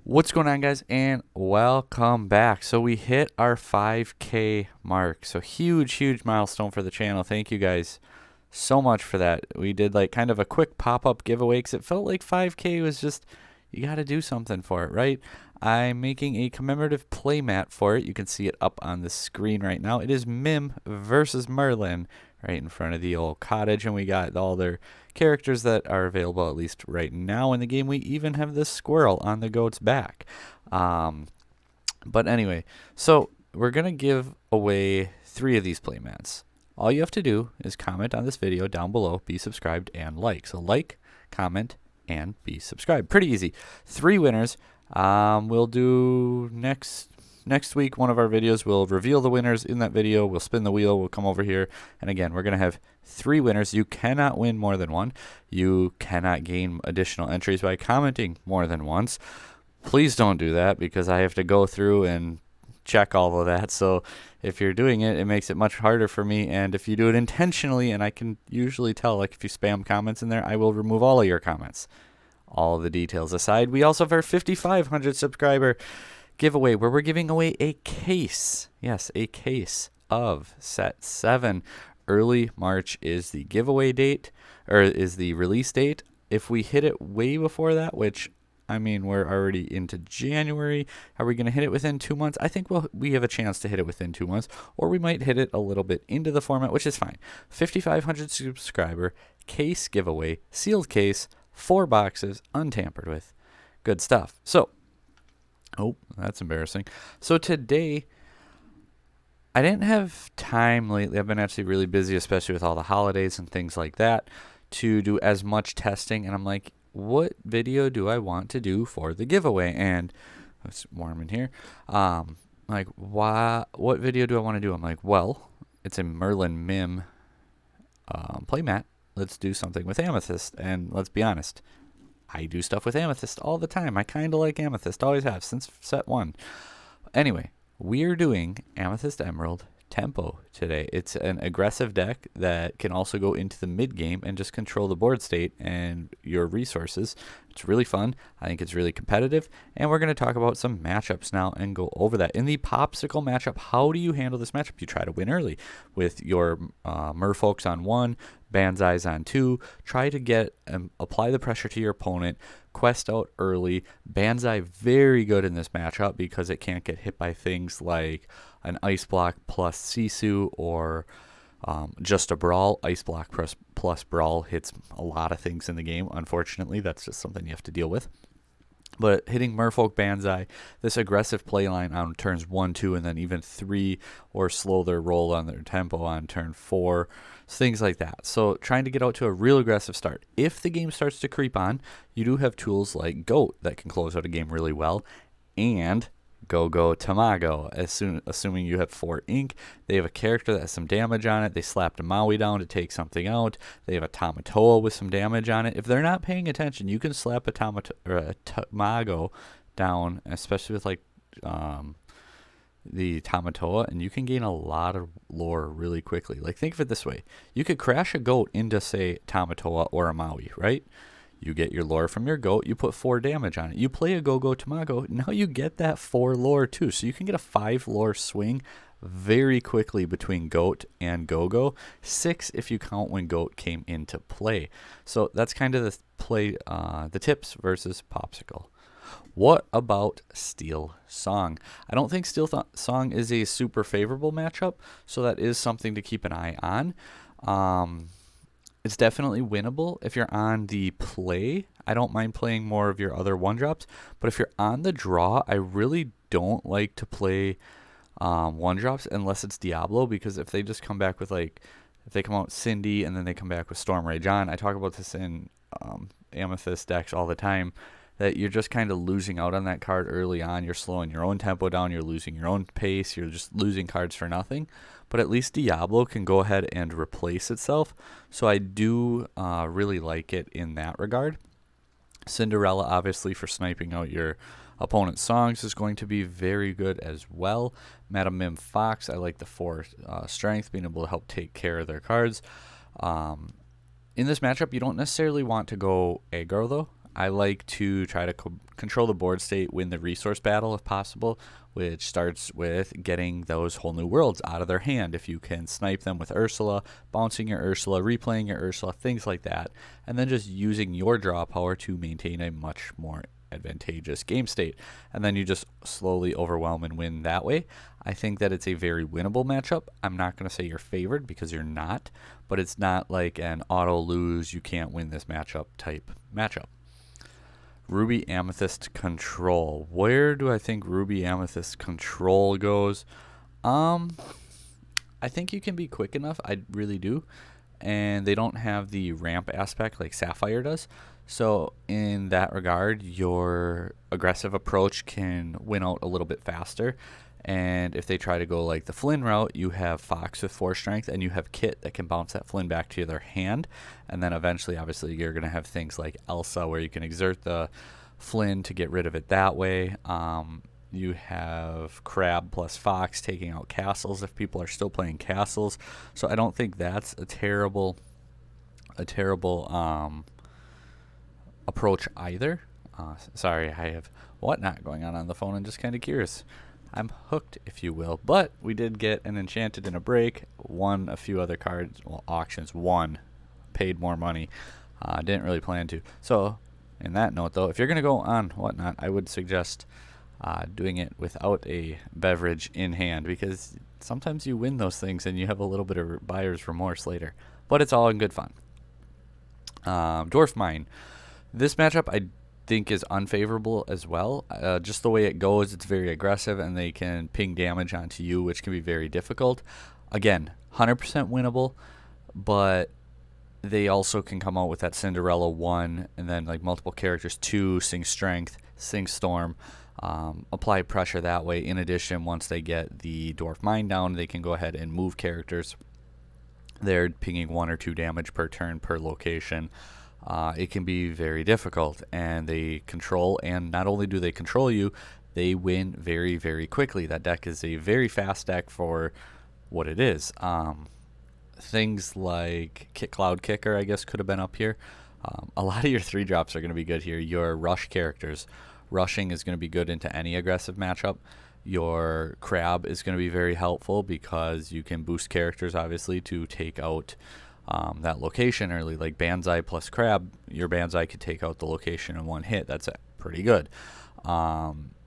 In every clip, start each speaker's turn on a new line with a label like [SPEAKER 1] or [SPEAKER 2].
[SPEAKER 1] What's going on, guys, and welcome back. So we hit our 5K mark, so huge milestone for the channel. Thank you guys so much for that. We did like kind of a quick pop-up giveaway because it felt like 5K was just, you got to do something for it, right? I'm making a commemorative playmat for it. You can see it up on the screen right now. It is Mim versus Merlin right in front of the old cottage, and we got all their characters that are available at least right now in the game. We even have this squirrel on the goat's back. But anyway, so we're gonna give away 3 of these playmats. All you have to do is comment on this video down below, be subscribed, and like. So like, comment, and be subscribed. Pretty easy. 3 winners. We'll do next week, one of our videos, we'll reveal the winners in that video. We'll spin the wheel. We'll come over here. And again, we're going to have 3 winners. You cannot win more than one. You cannot gain additional entries by commenting more than once. Please don't do that because I have to go through and check all of that. So if you're doing it, it makes it much harder for me. And if you do it intentionally, and I can usually tell, like if you spam comments in there, I will remove all of your comments. All of the details aside, we also have our 5,500 subscriber giveaway where we're giving away a case. Yes, a case of set 7. Early March is the giveaway date, or is the release date. If we hit it way before that, which I mean, we're already into January. Are we going to hit it within 2 months? I think we have a chance to hit it within 2 months, or we might hit it a little bit into the format, which is fine. 5,500 subscriber case giveaway, sealed case, 4 boxes, untampered with. Good stuff. So, oh, that's embarrassing. So today, I didn't have time lately. I've been actually really busy, especially with all the holidays and things like that, to do as much testing. And I'm like, what video do I want to do for the giveaway? And it's warm in here. Like, what video do I want to do? I'm like, well, it's a Merlin Mim playmat. Let's do something with Amethyst. And let's be honest, I do stuff with Amethyst all the time. I kind of like Amethyst, always have since set 1. Anyway, we're doing Amethyst Emerald Tempo today. It's an aggressive deck that can also go into the mid game and just control the board state and your resources. It's really fun. I think it's really competitive, and we're going to talk about some matchups now and go over that. In the Popsicle matchup, how do you handle this matchup? You try to win early with your merfolks on 1, Banzai's on 2. Try to get apply the pressure to your opponent. Quest out early. Banzai very good in this matchup because it can't get hit by things like an Ice Block plus Sisu or just a Brawl. Ice Block plus Brawl hits a lot of things in the game. Unfortunately, that's just something you have to deal with. But hitting Merfolk Banzai, this aggressive playline on turns 1, 2, and then even 3, or slow their roll on their tempo on turn 4, things like that. So trying to get out to a real aggressive start. If the game starts to creep on, you do have tools like Goat that can close out a game really well, and Go Tamago. Assuming you have 4 ink, they have a character that has some damage on it. They slapped a Maui down to take something out. They have a Tamatoa with some damage on it. If they're not paying attention, you can slap a Tamago down, especially with like the Tamatoa, and you can gain a lot of lore really quickly. Like, think of it this way: you could crash a goat into, say, Tamatoa or a Maui, right? You get your lore from your goat, you put 4 damage on it. You play a Go Tamago, now you get that 4 lore too. So you can get a 5 lore swing very quickly between goat and Go. 6 if you count when goat came into play. So that's kind of the tips versus Popsicle. What about Steel Song? I don't think Steel Song is a super favorable matchup, so that is something to keep an eye on. It's definitely winnable if you're on the play. I don't mind playing more of your other 1-drops, but if you're on the draw, I really don't like to play 1-drops unless it's Diablo, because if they just come back with, like, if they come out Cindy and then they come back with Storm Rage on, I talk about this in Amethyst decks all the time, that you're just kind of losing out on that card early on. You're slowing your own tempo down, you're losing your own pace, you're just losing cards for nothing. But at least Diablo can go ahead and replace itself. So I do really like it in that regard. Cinderella, obviously, for sniping out your opponent's songs is going to be very good as well. Madam Mim Fox, I like the 4 strength, being able to help take care of their cards. In this matchup, you don't necessarily want to go aggro, though. I like to try to control the board state, win the resource battle if possible, which starts with getting those whole new worlds out of their hand. If you can snipe them with Ursula, bouncing your Ursula, replaying your Ursula, things like that, and then just using your draw power to maintain a much more advantageous game state, and then you just slowly overwhelm and win that way. I think that it's a very winnable matchup. I'm not going to say you're favored because you're not, but it's not like an auto lose, you can't win this matchup type matchup. Ruby Amethyst control. Where do I think Ruby Amethyst control goes? I think you can be quick enough. I really do. And they don't have the ramp aspect like Sapphire does. So in that regard, your aggressive approach can win out a little bit faster. And if they try to go like the Flynn route, you have Fox with 4 strength, and you have Kit that can bounce that Flynn back to their hand. And then eventually, obviously, you're going to have things like Elsa where you can exert the Flynn to get rid of it that way. You have Crab plus Fox taking out castles if people are still playing castles. So I don't think that's a terrible approach either. Sorry, I have whatnot going on the phone and just kind of curious. I'm hooked, if you will. But we did get an enchanted in a break, won a few other cards, well, auctions, won, paid more money. Didn't really plan to. So, in that note, though, if you're going to go on whatnot, I would suggest doing it without a beverage in hand, because sometimes you win those things and you have a little bit of buyer's remorse later. But it's all in good fun. Dwarf Mine. This matchup, I think, is unfavorable as well. Just the way it goes, it's very aggressive, and they can ping damage onto you, which can be very difficult. Again, 100% winnable, but they also can come out with that Cinderella 1, and then like multiple characters 2, Sing Strength, Sing Storm, apply pressure that way. In addition, once they get the Dwarf Mine down, they can go ahead and move characters. They're pinging 1 or 2 damage per turn per location. It can be very difficult, and they control, and not only do they control you, they win very, very quickly. That deck is a very fast deck for what it is. Things like Cloud Kicker, I guess, could have been up here. A lot of your 3-drops are going to be good here. Your rush characters, rushing is going to be good into any aggressive matchup. Your Crab is going to be very helpful because you can boost characters, obviously, to take out that location early. Like Banzai plus Crab, your Banzai could take out the location in 1 hit. That's pretty good.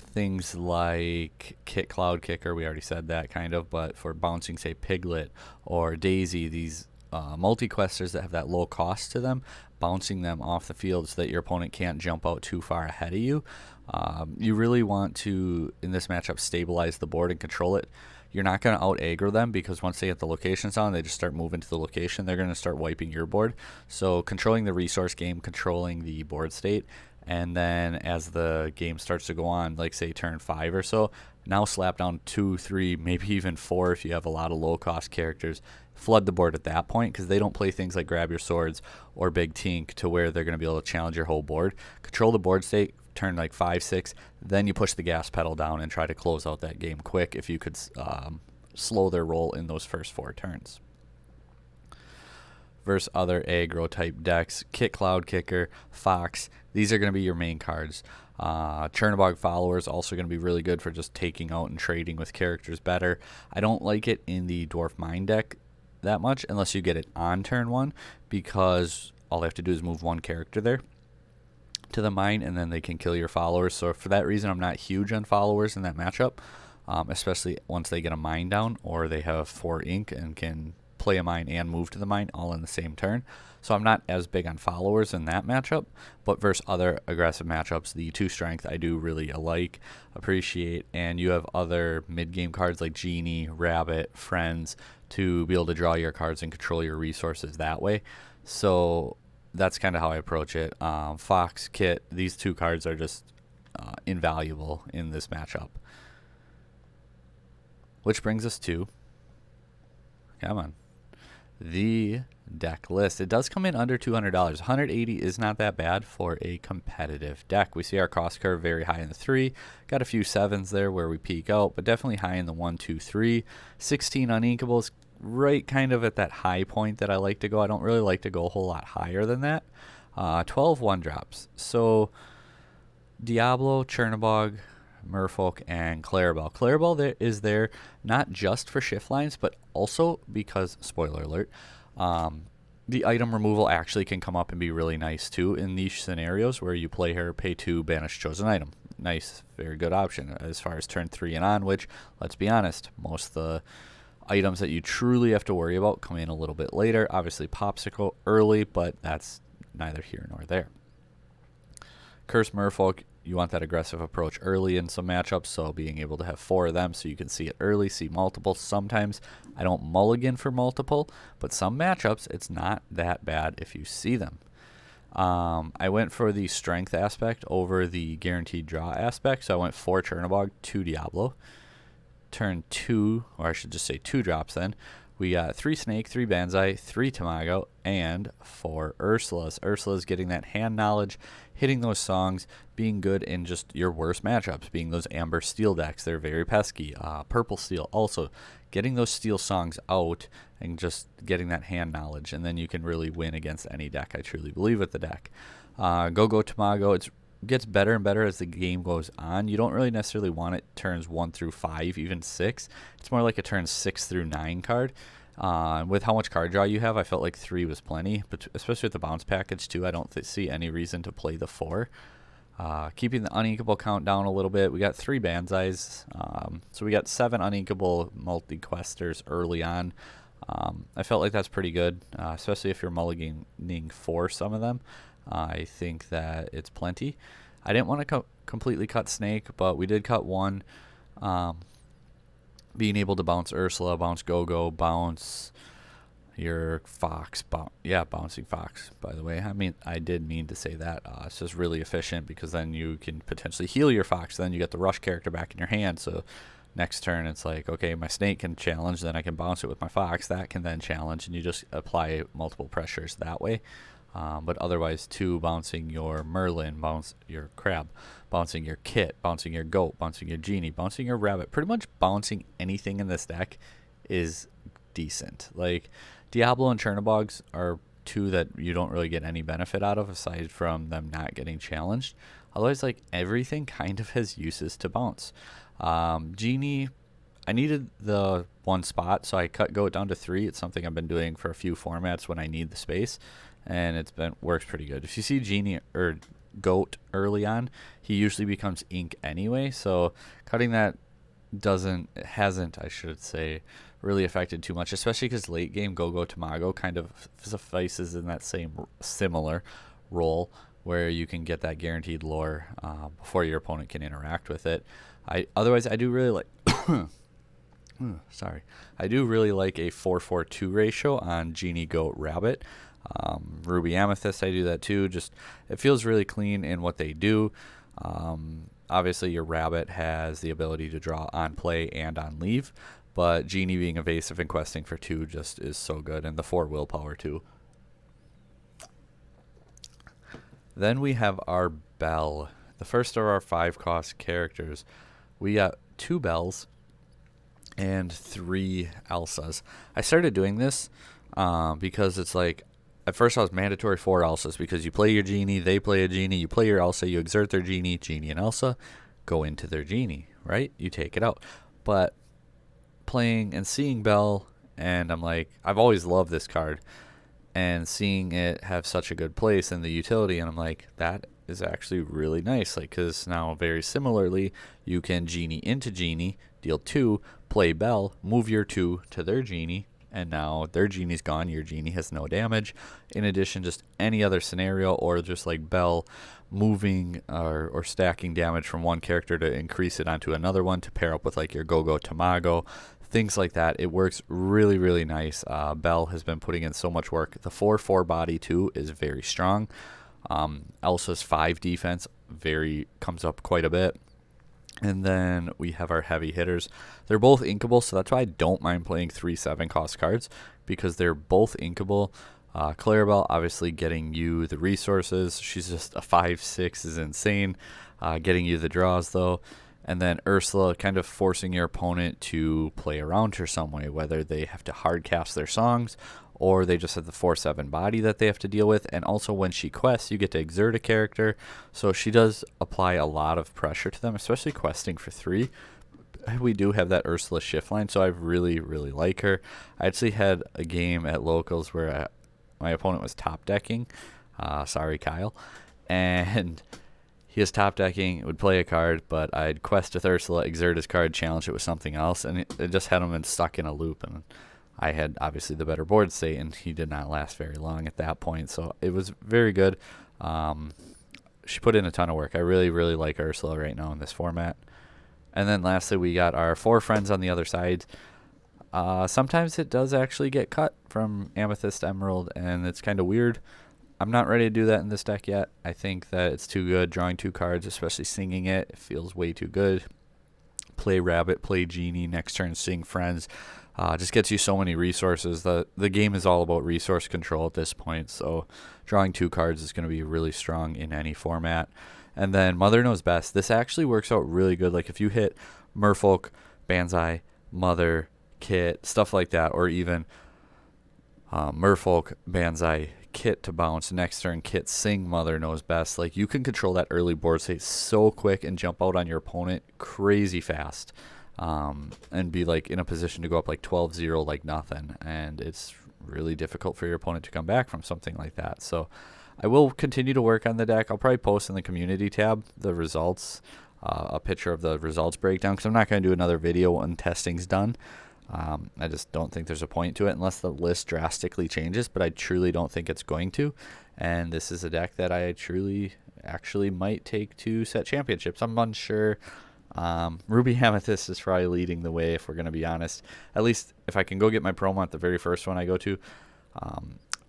[SPEAKER 1] Things like Cloud Kicker, we already said that kind of, but for bouncing, say, Piglet or Daisy, these multi-questers that have that low cost to them, bouncing them off the field so that your opponent can't jump out too far ahead of you. You really want to, in this matchup, stabilize the board and control it. You're not going to out-aggro them, because once they get the locations down, they just start moving to the location. They're going to start wiping your board. So controlling the resource game, controlling the board state, and then as the game starts to go on, like say turn 5 or so, now slap down 2, 3, maybe even 4 if you have a lot of low-cost characters. Flood the board at that point, because they don't play things like Grab Your Swords or Big Tink to where they're going to be able to challenge your whole board. Control the board state, turn like 5, 6, then you push the gas pedal down and try to close out that game quick if you could slow their roll in those first 4 turns. Versus other aggro type decks, Cloud Kicker, Fox, these are going to be your main cards. Chernobog Followers also going to be really good for just taking out and trading with characters better. I don't like it in the Dwarf Mine deck that much unless you get it on turn 1, because all they have to do is move 1 character there to the mine, and then they can kill your followers. So for that reason, I'm not huge on followers in that matchup, especially once they get a mine down or they have 4 ink and can play a mine and move to the mine all in the same turn. So I'm not as big on followers in that matchup, but versus other aggressive matchups, the 2 strength I do really appreciate, and you have other mid-game cards like Genie, Rabbit, Friends to be able to draw your cards and control your resources that way. So that's kind of how I approach it. Fox, Kit, these 2 cards are just invaluable in this matchup. Which brings us to, come on, the deck list. It does come in under $200. $180 is not that bad for a competitive deck. We see our cost curve very high in the 3. Got a few 7s there where we peak out, but definitely high in the 1, 2, 3. 16 uninkables, right kind of at that high point that I like to go. I don't really like to go a whole lot higher than that. 12 1-drops. So Diablo, Chernobog, Merfolk, and Clarabelle. Clarabelle is there not just for shift lines, but also because, spoiler alert, the item removal actually can come up and be really nice too in niche scenarios where you play her, pay 2, banish chosen item. Nice, very good option as far as turn 3 and on, which, let's be honest, most of the items that you truly have to worry about come in a little bit later. Obviously Popsicle early, but that's neither here nor there. Curse Merfolk, you want that aggressive approach early in some matchups, so being able to have 4 of them so you can see it early, see multiple. Sometimes I don't mulligan for multiple, but some matchups it's not that bad if you see them. I went for the strength aspect over the guaranteed draw aspect, so I went 4 Chernobog, 2 Diablo. Turn 2, or I should just say 2 drops then. We got 3 Snake, 3 Banzai, 3 Tamago, and 4 Ursulas. Ursula's getting that hand knowledge, hitting those songs, being good in just your worst matchups, being those Amber Steel decks. They're very pesky. Purple Steel also, getting those Steel songs out and just getting that hand knowledge, and then you can really win against any deck. I truly believe with the deck. Go Tamago, it gets better and better as the game goes on. You don't really necessarily want it turns 1 through 5, even 6. It's more like a turn 6 through 9 card. With how much card draw you have, I felt like 3 was plenty, but especially with the bounce package too, I don't see any reason to play the 4. Keeping the uninkable count down a little bit, we got 3 Banzais, so we got 7 uninkable multi-questers early on. I felt like that's pretty good, especially if you're mulliganing for some of them. I think that it's plenty. I didn't want to completely cut Snake, but we did cut 1. Being able to bounce Ursula, bounce Go-Go, bounce your Fox. Bouncing Fox, by the way. I mean, I did mean to say that. It's just really efficient because then you can potentially heal your Fox. Then you get the Rush character back in your hand. So next turn, it's like, okay, my Snake can challenge. Then I can bounce it with my Fox. That can then challenge. And you just apply multiple pressures that way. But otherwise, 2, bouncing your Merlin, bounce your Crab, bouncing your Kit, bouncing your Goat, bouncing your Genie, bouncing your Rabbit. Pretty much bouncing anything in this deck is decent. Like, Diablo and Chernobogs are 2 that you don't really get any benefit out of aside from them not getting challenged. Otherwise, like, everything kind of has uses to bounce. Genie, I needed the 1 spot, so I cut Goat down to 3. It's something I've been doing for a few formats when I need the space. And works pretty good. If you see Genie or Goat early on, he usually becomes ink anyway. So cutting that hasn't I should say really affected too much, especially because late game Go Tamago kind of suffices in that similar role where you can get that guaranteed lore before your opponent can interact with it. Otherwise I do really like I do really like a 4-4-2 ratio on Genie, Goat, Rabbit. Ruby Amethyst, I do that too. Just it feels really clean in what they do. Obviously, your Rabbit has the ability to draw on play and on leave, but Genie being evasive and questing for 2 just is so good, and the 4 willpower too. Then we have our Belle, the first of our 5-cost characters. We got 2 Bells and 3 Elsas. I started doing this because it's like, at first I was mandatory 4 Elsas because you play your Genie, they play a Genie, you play your Elsa, you exert their Genie, Genie and Elsa go into their Genie, right? You take it out. But playing and seeing Belle, and I'm like, I've always loved this card, and seeing it have such a good place in the utility, and I'm like, that is actually really nice. Like, because now very similarly, you can Genie into Genie, deal 2, play Belle, move your 2 to their Genie, and now their Genie's gone, your Genie has no damage. In addition, just any other scenario, or just like Belle moving or stacking damage from one character to increase it onto another one to pair up with like your Go Tamago, things like that. It works really, really nice. Belle has been putting in so much work. The 4/4 body too is very strong. Elsa's 5 defense comes up quite a bit. And then we have our heavy hitters. They're both inkable, so that's why I don't mind playing 3 7-cost cards, because they're both inkable. Clarabelle, obviously getting you the resources. She's just a 5/6 is insane. Getting you the draws, though. And then Ursula kind of forcing your opponent to play around her some way, whether they have to hard cast their songs or they just have the 4/7 body that they have to deal with. And also when she quests, you get to exert a character, so she does apply a lot of pressure to them, especially questing for 3. We do have that Ursula shift line, so I really like her. I actually had a game at locals where my opponent was top decking. Sorry, Kyle. And he was top decking, would play a card, but I'd quest with Ursula, exert his card, challenge it with something else, and it just had him stuck in a loop. And I had obviously the better board state, and he did not last very long at that point. So it was very good. She put in a ton of work. I really like Ursula right now in this format. And then lastly, we got our 4 friends on the other side. Sometimes it does actually get cut from Amethyst Emerald, and it's kind of weird. I'm not ready to do that in this deck yet. I think that it's too good. Drawing 2 cards, especially singing it feels way too good. Play Rabbit, play Genie, next turn sing Friends. Just gets you so many resources. The game is all about resource control at this point, so drawing 2 cards is going to be really strong in any format. And then Mother Knows Best. This actually works out really good. Like if you hit Merfolk, Banzai, Mother, Kit, stuff like that, or even Merfolk, Banzai, Kit to bounce, next turn Kit sing Mother Knows Best. Like you can control that early board state so quick and jump out on your opponent crazy fast, and be like in a position to go up like 12-0 like nothing, and it's really difficult for your opponent to come back from something like that. So I will continue to work on the deck. I'll probably post in the community tab the results, a picture of the results breakdown, because I'm not going to do another video when testing's done. I just don't think there's a point to it unless the list drastically changes, but I truly don't think it's going to. And this is a deck that I truly actually might take to set championships. I'm unsure. Ruby Amethyst is probably leading the way, if we're going to be honest. At least if I can go get my promo at the very first one I go to.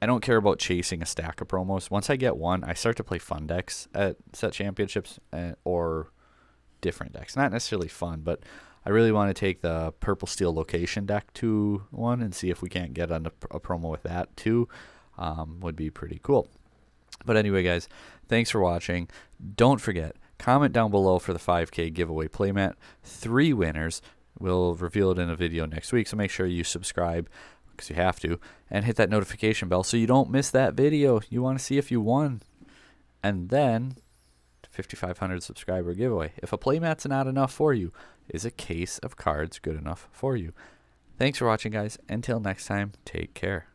[SPEAKER 1] I don't care about chasing a stack of promos. Once I get one, I start to play fun decks at set championships, or different decks. Not necessarily fun, but I really want to take the Purple Steel Location deck to one and see if we can't get on a promo with that too. Would be pretty cool. But anyway, guys, thanks for watching. Don't forget, comment down below for the 5K giveaway playmat. 3 winners. We'll reveal it in a video next week, so make sure you subscribe, because you have to, and hit that notification bell so you don't miss that video. You want to see if you won. And then 5,500 subscriber giveaway. If a playmat's not enough for you, is a case of cards good enough for you? Thanks for watching, guys. Until next time, take care.